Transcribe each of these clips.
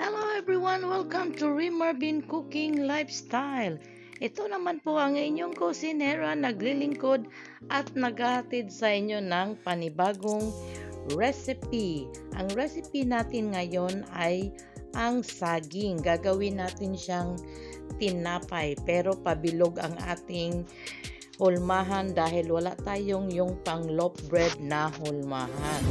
Hello everyone! Welcome to Rimarvin Cooking Lifestyle. Ito naman po ang inyong kusinera naglilingkod at naghahatid sa inyo ng panibagong recipe. Ang recipe natin ngayon ay ang saging. Gagawin natin siyang tinapay pero pabilog ang ating hulmahan dahil wala tayong yung pang loaf bread na hulmahan.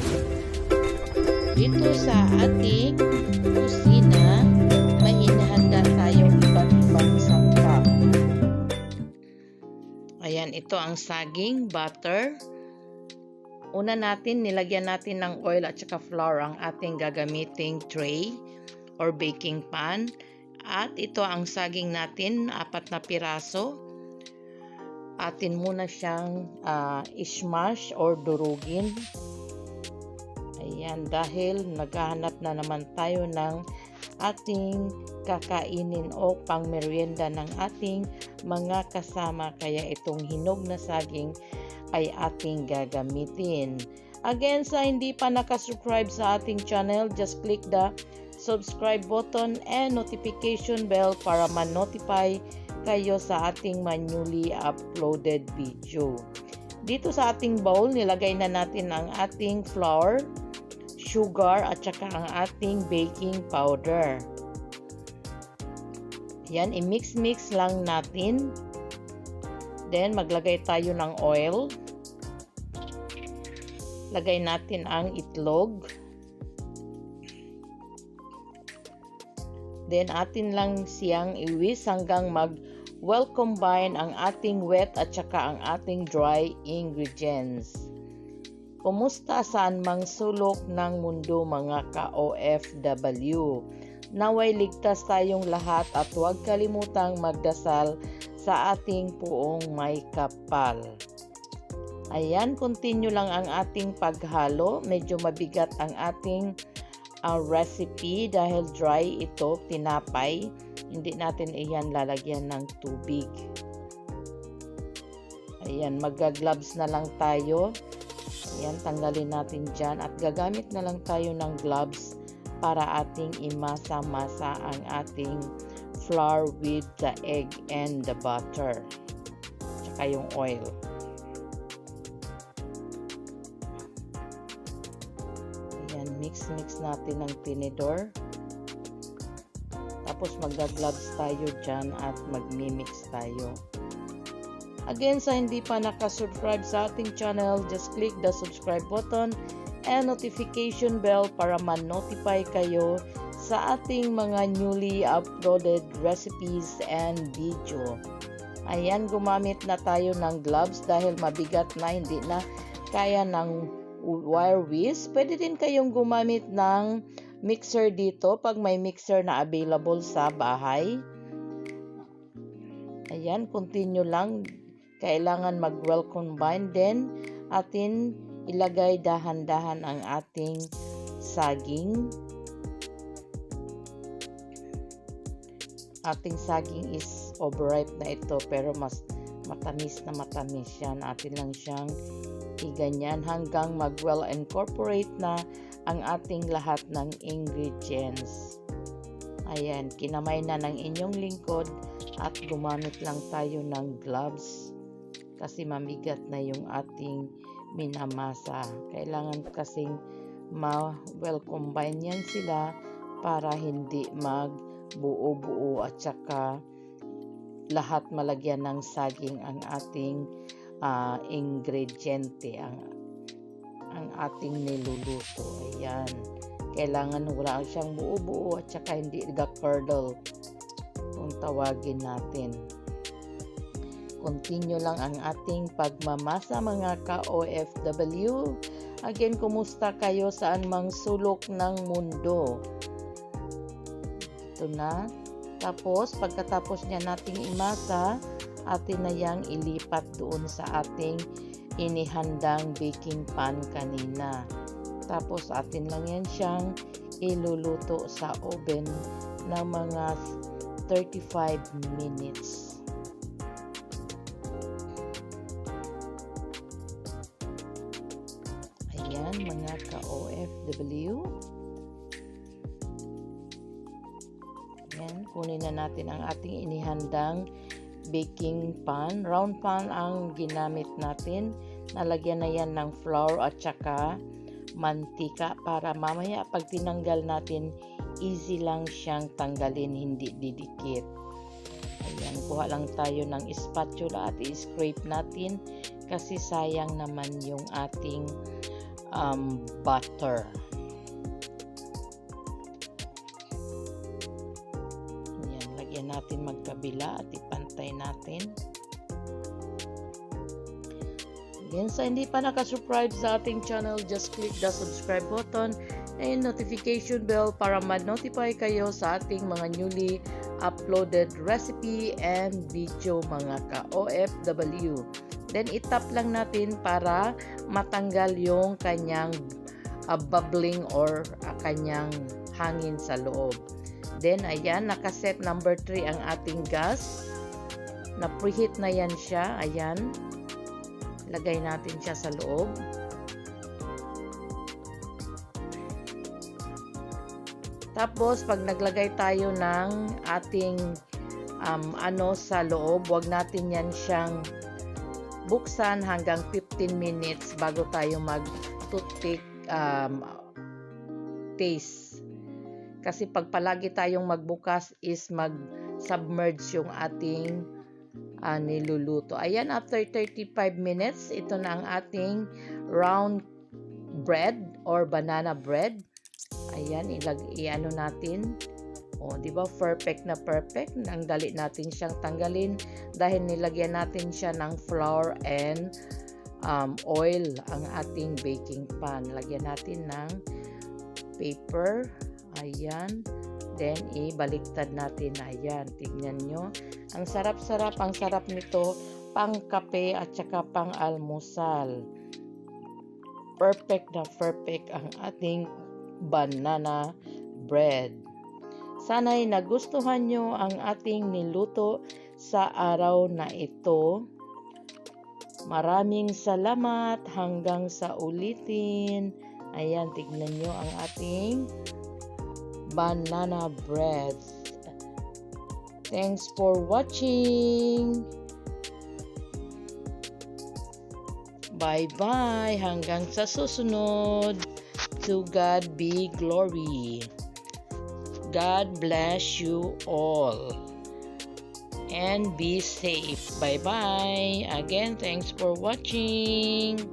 Dito sa ating kusina, may inihanda tayong iba't ibang sangkap. Ayan, ito ang saging, butter. Una natin, nilagyan natin ng oil at saka flour ang ating gagamiting tray or baking pan. At ito ang saging natin, 4 na piraso. Atin muna siyang ismash or durugin. Ayan, dahil naghahanap na naman tayo ng ating kakainin o pangmeryenda ng ating mga kasama. Kaya itong hinog na saging ay ating gagamitin. Again, sa hindi pa nakasubscribe sa ating channel, just click the subscribe button and notification bell para ma-notify kayo sa ating newly uploaded video. Dito sa ating bowl, nilagay na natin ang ating flour, sugar at saka ang ating baking powder. Yan, i-mix-mix lang natin. Then, maglagay tayo ng oil. Lagay natin ang itlog. Then, atin lang siyang iwis hanggang well combine ang ating wet at saka ang ating dry ingredients. Kumusta saan mang sulok ng mundo mga ka-OFW? Naway ligtas tayong lahat at huwag kalimutang magdasal sa ating puong may kapal. Ayan, continue lang ang ating paghalo. Medyo mabigat ang ating recipe dahil dry ito, tinapay. Hindi natin iyan lalagyan ng tubig. Ayan, mag-gloves na lang tayo. Ayan, tanggalin natin dyan at gagamit na lang tayo ng gloves para ating imasa-masa ang ating flour with the egg and the butter. Tsaka yung oil. Ayan, mix-mix natin ng tinidor. Tapos mag-gloves tayo dyan at mag-mimix tayo. Again, sa hindi pa nakasubscribe sa ating channel, just click the subscribe button and notification bell para ma-notify kayo sa ating mga newly uploaded recipes and video. Ayan, gumamit na tayo ng gloves dahil mabigat na, hindi na kaya ng wire whisk. Pwede din kayong gumamit ng mixer dito pag may mixer na available sa bahay. Ayan, continue lang. Kailangan mag-well combine din. Atin ilagay dahan-dahan ang ating saging. Ating saging is overripe na ito pero mas matamis na matamis yan. Atin lang siyang iganyan hanggang mag-well incorporate na ang ating lahat ng ingredients. Ayan, kinamay na ng inyong lingkod at gumamit lang tayo ng gloves. Kasi mamigat na yung ating minamasa. Kailangan kasing well combine yan sila para hindi magbuo-buo at saka lahat malagyan ng saging ang ating ingrediente, ang ating niluluto. Ayan. Kailangan wala siyang buo-buo at saka hindi nag-curdle kung tawagin natin. Continue lang ang ating pagmamasa mga ka-OFW. Again, kumusta kayo saan mang sulok ng mundo? Ito na. Tapos, pagkatapos niya nating imasa, atin na yang ilipat doon sa ating inihandang baking pan kanina. Tapos, atin lang yan siyang iluluto sa oven ng mga 35 minutes. Ayan mga ka-OFW. Yan, kunin na natin ang ating inihandang baking pan. Round pan ang ginamit natin. Nalagyan na yan ng flour at saka mantika para mamaya pag tinanggal natin, easy lang siyang tanggalin, hindi didikit. Ayan, kuha lang tayo ng spatula at i-scrape natin kasi sayang naman yung ating butter. Ayan, lagyan natin magkabila at ipantay natin. Again, sa hindi pa nakasubscribe sa ating channel, just click the subscribe button and notification bell para ma-notify kayo sa ating mga newly uploaded recipe and video mga ka-OFW. Then itap lang natin para matanggal yung kanyang bubbling or kanyang hangin sa loob. Then ayan, nakaset number 3 ang ating gas. Na preheat na yan siya. Ayan. Lagay natin siya sa loob. Tapos, pag naglagay tayo ng ating sa loob, wag natin yan siyang buksan hanggang 15 minutes bago tayo mag-toothpick taste. Kasi pag palagi tayong magbukas is mag-submerge yung ating niluluto. Ayan, after 35 minutes, ito na ang ating round bread or banana bread. Ayan, i-ano natin. O, di ba? Perfect na perfect. Ang dali natin siyang tanggalin dahil nilagyan natin siya ng flour and oil ang ating baking pan. Lagyan natin ng paper. Ayan. Then, ibaliktad natin. Ayan, tignan nyo. Ang sarap-sarap. Ang sarap nito pang kape at saka pang almusal. Perfect na perfect ang ating banana bread. Sana'y nagustuhan nyo ang ating niluto sa araw na ito. Maraming salamat hanggang sa ulitin. Ayan, tignan nyo ang ating banana bread. Thanks for watching. Bye-bye. Hanggang sa susunod. To God be glory. God bless you all. And be safe. Bye-bye. Again, thanks for watching.